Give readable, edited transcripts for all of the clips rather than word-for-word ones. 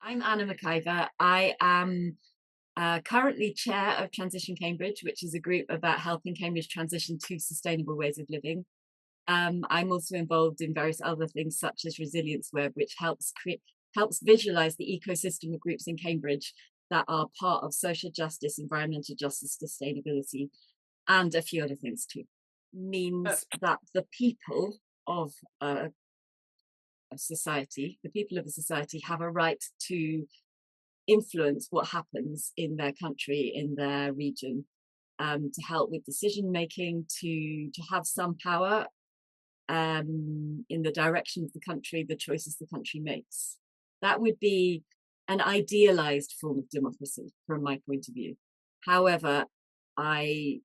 I'm Anna McIvor. I am currently chair of Transition Cambridge, which is a group about helping Cambridge transition to sustainable ways of living. I'm also involved in various other things such as Resilience Web, which helps visualize the ecosystem of groups in Cambridge that are part of social justice, environmental justice, sustainability, and a few other things too. Means that the people of a society, the people of a society have a right to influence what happens in their country, in their region, to help with decision making, to have some power in the direction of the country, the choices the country makes. That would be an idealized form of democracy from my point of view. However, I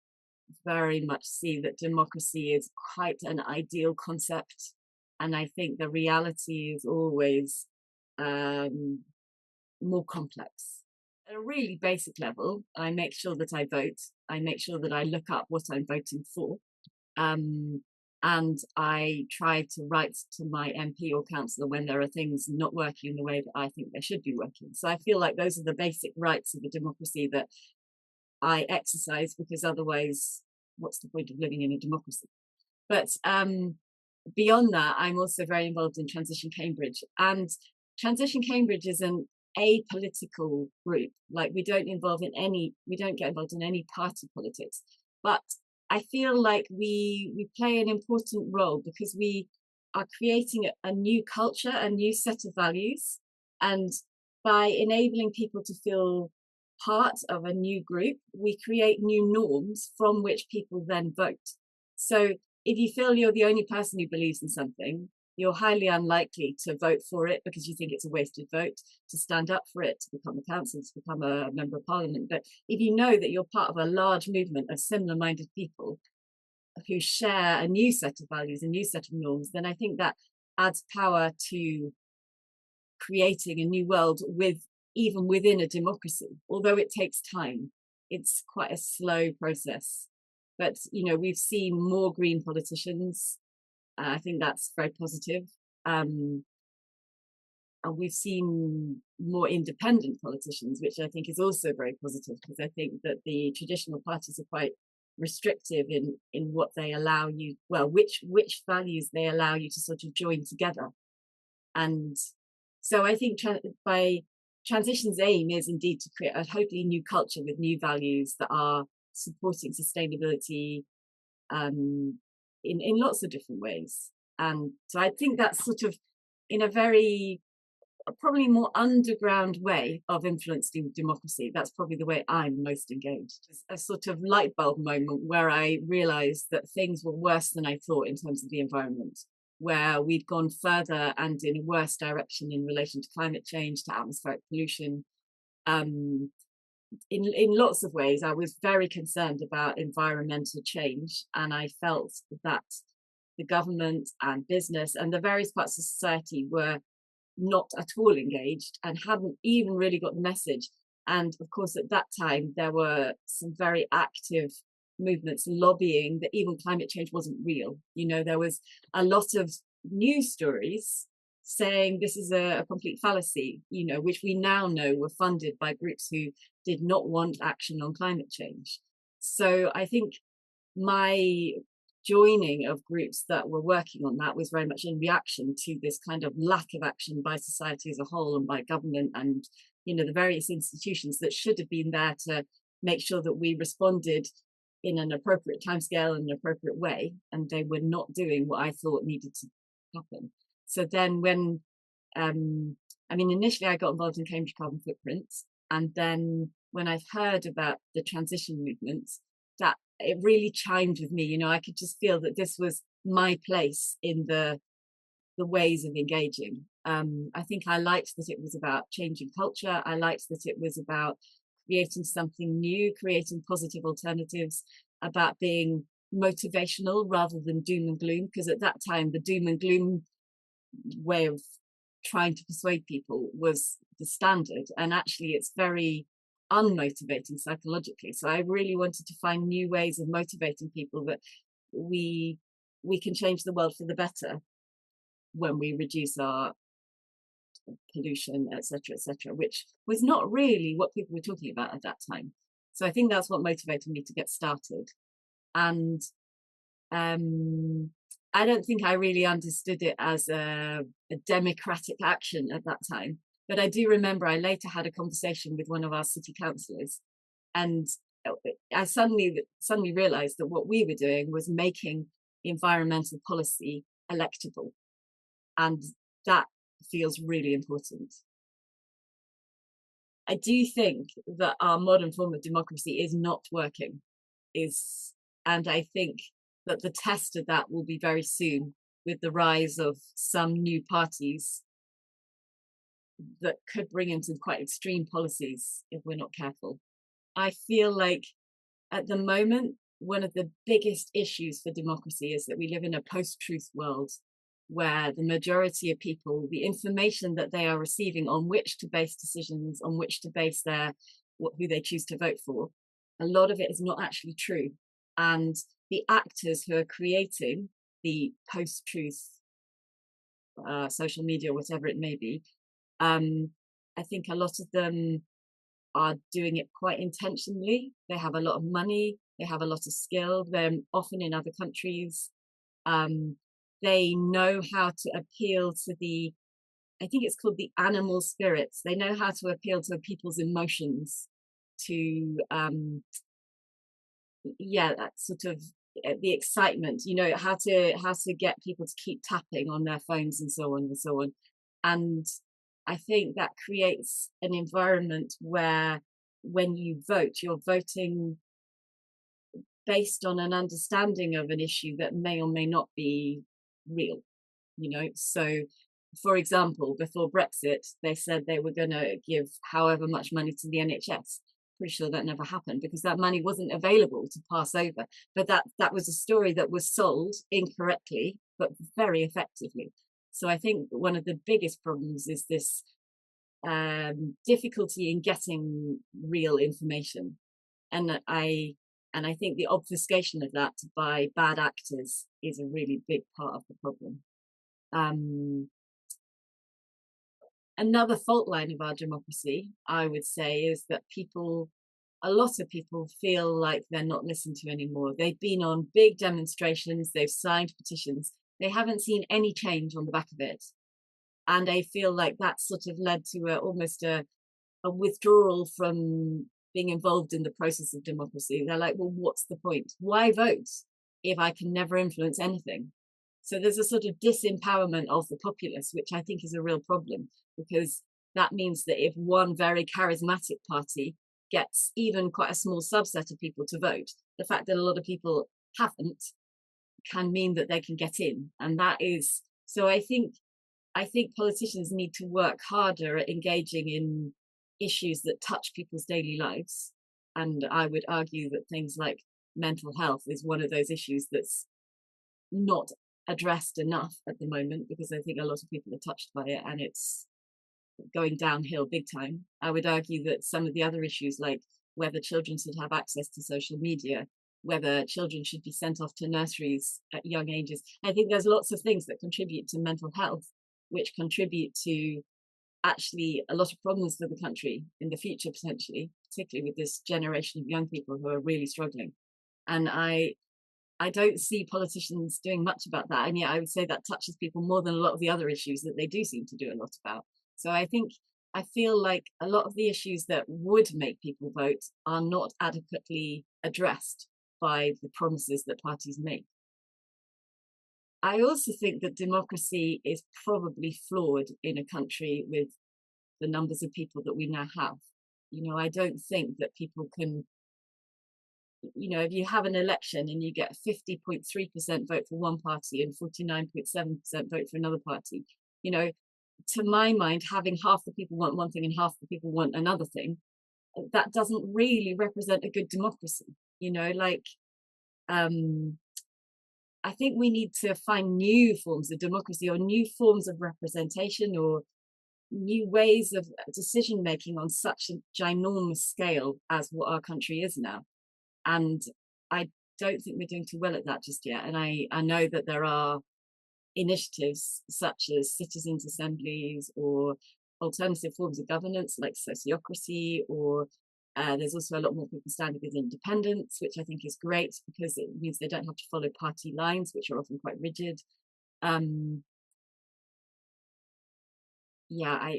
very much see that democracy is quite an ideal concept. And I think the reality is always more complex. At a really basic level, I make sure that I vote. I make sure that I look up what I'm voting for. And I try to write to my MP or councillor when there are things not working in the way that I think they should be working. So I feel like those are the basic rights of a democracy that I exercise, because otherwise, what's the point of living in a democracy? But beyond that, I'm also very involved in Transition Cambridge. And Transition Cambridge is an apolitical group. Like we don't get involved in any party politics. But I feel like we play an important role because we are creating a new culture, a new set of values. And by enabling people to feel part of a new group, we create new norms from which people then vote. So if you feel you're the only person who believes in something, you're highly unlikely to vote for it because you think it's a wasted vote, to stand up for it, to become a councillor, to become a member of parliament. But if you know that you're part of a large movement of similar-minded people who share a new set of values, a new set of norms, then I think that adds power to creating a new world even within a democracy, although it takes time. It's quite a slow process. But, we've seen more Green politicians. I think that's very positive. And we've seen more independent politicians, which I think is also very positive, because I think that the traditional parties are quite restrictive in what they allow you, which values they allow you to sort of join together. And so I think by Transition's aim is indeed to create a totally new culture with new values that are supporting sustainability in lots of different ways. And so I think that's sort of in a very probably more underground way of influencing democracy. That's probably the way I'm most engaged. It's a sort of light bulb moment where I realized that things were worse than I thought in terms of the environment, where we'd gone further and in a worse direction in relation to climate change, to atmospheric pollution. In lots of ways, I was very concerned about environmental change, and I felt that the government and business and the various parts of society were not at all engaged and hadn't even really got the message. And of course, at that time, there were some very active movements lobbying that even climate change wasn't real. There was a lot of news stories saying this is a complete fallacy, which we now know were funded by groups who did not want action on climate change. So I think my joining of groups that were working on that was very much in reaction to this kind of lack of action by society as a whole and by government and the various institutions that should have been there to make sure that we responded in an appropriate timescale and an appropriate way, and they were not doing what I thought needed to happen. So then when initially I got involved in Cambridge Carbon Footprints, and then when I've heard about the transition movement, that it really chimed with me. I could just feel that this was my place in the ways of engaging. I think I liked that it was about changing culture. I liked that it was about creating something new, creating positive alternatives, about being motivational rather than doom and gloom, because at that time the doom and gloom way of trying to persuade people was the standard, and actually it's very unmotivating psychologically. So I really wanted to find new ways of motivating people that we can change the world for the better when we reduce our pollution, etc., which was not really what people were talking about at that time. So I think that's what motivated me to get started. And I don't think I really understood it as a democratic action at that time. But I do remember I later had a conversation with one of our city councillors, and I suddenly realized that what we were doing was making environmental policy electable, and that feels really important. I do think that our modern form of democracy is not working, and I think that the test of that will be very soon with the rise of some new parties that could bring in some quite extreme policies if we're not careful. I feel like at the moment, one of the biggest issues for democracy is that we live in a post-truth world where the majority of people, the information that they are receiving on which to base decisions, on which to base who they choose to vote for, a lot of it is not actually true. And the actors who are creating the post-truth social media, whatever it may be, I think a lot of them are doing it quite intentionally. They have a lot of money, they have a lot of skill, they're often in other countries. They know how to appeal to I think it's called the animal spirits. They know how to appeal to people's emotions, to that sort of the excitement, how to get people to keep tapping on their phones and so on and so on. And I think that creates an environment where when you vote, you're voting based on an understanding of an issue that may or may not be real, So, for example, before Brexit, they said they were going to give however much money to the NHS. Pretty sure that never happened because that money wasn't available to pass over. But that was a story that was sold incorrectly, but very effectively. So I think one of the biggest problems is this difficulty in getting real information, and I think the obfuscation of that by bad actors is a really big part of the problem. Another fault line of our democracy, I would say, is that a lot of people feel like they're not listened to anymore. They've been on big demonstrations, they've signed petitions, they haven't seen any change on the back of it. And I feel like that sort of led to almost a withdrawal from being involved in the process of democracy. They're like, well, what's the point? Why vote if I can never influence anything? So there's a sort of disempowerment of the populace, which I think is a real problem, because that means that if one very charismatic party gets even quite a small subset of people to vote, the fact that a lot of people haven't can mean that they can get in. And that is, so I think politicians need to work harder at engaging in issues that touch people's daily lives. And I would argue that things like mental health is one of those issues that's not addressed enough at the moment, because I think a lot of people are touched by it and it's going downhill big time. I would argue that some of the other issues, like whether children should have access to social media, whether children should be sent off to nurseries at young ages, I think there's lots of things that contribute to mental health, which contribute to actually a lot of problems for the country in the future, potentially, particularly with this generation of young people who are really struggling. And I don't see politicians doing much about that. And yet I would say that touches people more than a lot of the other issues that they do seem to do a lot about. So I feel like a lot of the issues that would make people vote are not adequately addressed by the promises that parties make. I also think that democracy is probably flawed in a country with the numbers of people that we now have. I don't think that people can, if you have an election and you get 50.3% vote for one party and 49.7% vote for another party, to my mind, having half the people want one thing and half the people want another thing, that doesn't really represent a good democracy. I think we need to find new forms of democracy or new forms of representation or new ways of decision making on such a ginormous scale as what our country is now. And I don't think we're doing too well at that just yet. And I know that there are initiatives such as citizens' assemblies or alternative forms of governance like sociocracy, or there's also a lot more people standing with independence, which I think is great because it means they don't have to follow party lines, which are often quite rigid. Yeah,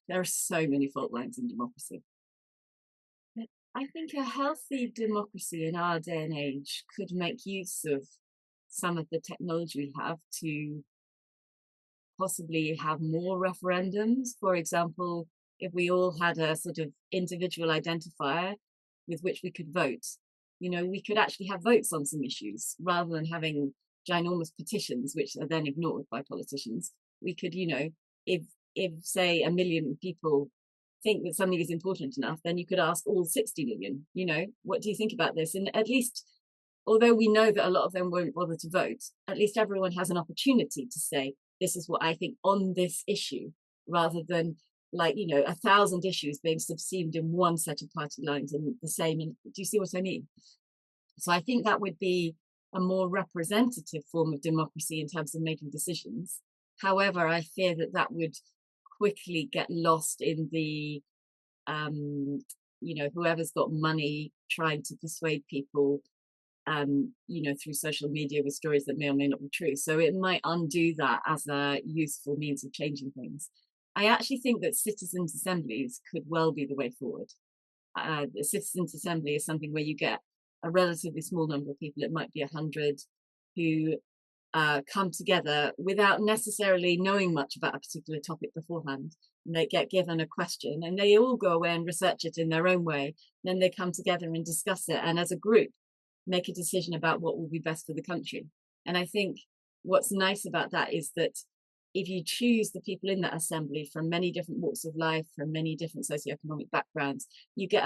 there are so many fault lines in democracy. I think a healthy democracy in our day and age could make use of some of the technology we have to possibly have more referendums. For example, if we all had a sort of individual identifier with which we could vote, we could actually have votes on some issues rather than having ginormous petitions, which are then ignored by politicians. We could, if say 1 million people think that something is important enough, then you could ask all 60 million, what do you think about this? And at least, although we know that a lot of them won't bother to vote, at least everyone has an opportunity to say, this is what I think on this issue, rather than 1,000 issues being subsumed in one set of party lines and the same. Do you see what I mean? So I think that would be a more representative form of democracy in terms of making decisions. However, I fear that that would quickly get lost in the, whoever's got money trying to persuade people, through social media with stories that may or may not be true. So it might undo that as a useful means of changing things. I actually think that citizens' assemblies could well be the way forward. The citizens' assembly is something where you get a relatively small number of people, it might be 100, who come together without necessarily knowing much about a particular topic beforehand. And they get given a question and they all go away and research it in their own way. Then they come together and discuss it. And as a group, make a decision about what will be best for the country. And I think what's nice about that is that if you choose the people in that assembly from many different walks of life, from many different socioeconomic backgrounds, you get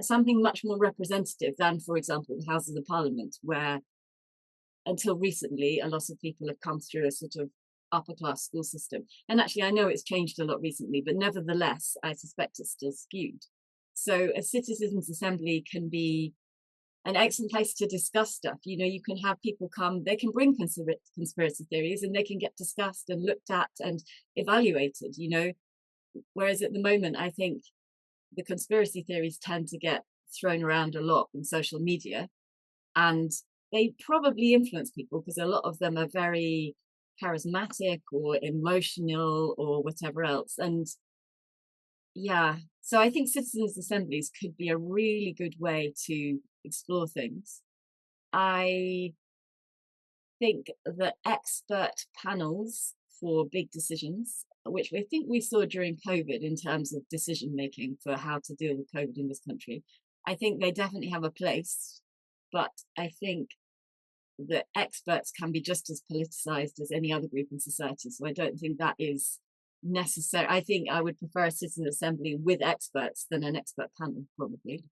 something much more representative than, for example, the Houses of Parliament, where until recently, a lot of people have come through a sort of upper class school system. And actually, I know it's changed a lot recently, but nevertheless, I suspect it's still skewed. So a citizens' assembly can be an excellent place to discuss stuff. You can have people come, they can bring conspiracy theories and they can get discussed and looked at and evaluated, whereas at the moment, I think the conspiracy theories tend to get thrown around a lot in social media, and they probably influence people because a lot of them are very charismatic or emotional or whatever else. And yeah, so I think citizens' assemblies could be a really good way to explore things. I think that expert panels for big decisions, which I think we saw during COVID in terms of decision making for how to deal with COVID in this country, I think they definitely have a place. But I think that experts can be just as politicized as any other group in society. So I don't think that is necessary. I think I would prefer a citizen assembly with experts than an expert panel, probably.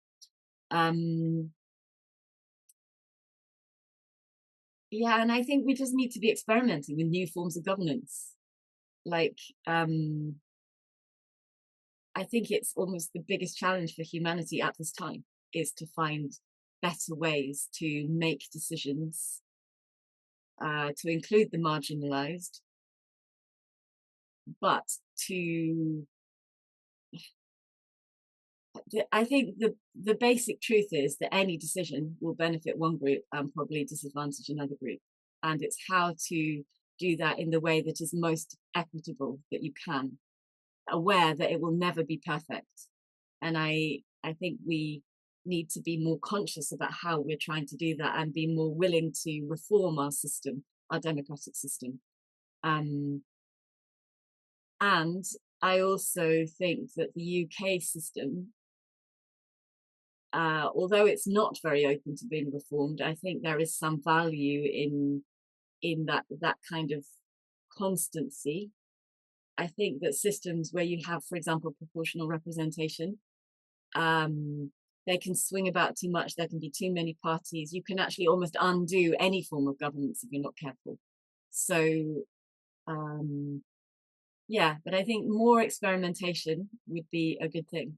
Yeah, and I think we just need to be experimenting with new forms of governance. I think it's almost the biggest challenge for humanity at this time is to find better ways to make decisions, to include the marginalized, but I think the basic truth is that any decision will benefit one group and probably disadvantage another group. And it's how to do that in the way that is most equitable that you can, aware that it will never be perfect. And I think we need to be more conscious about how we're trying to do that and be more willing to reform our system, our democratic system. And I also think that the UK system, although it's not very open to being reformed, I think there is some value in that kind of constancy. I think that systems where you have, for example, proportional representation, they can swing about too much. There can be too many parties. You can actually almost undo any form of governance if you're not careful. So, yeah, but I think more experimentation would be a good thing.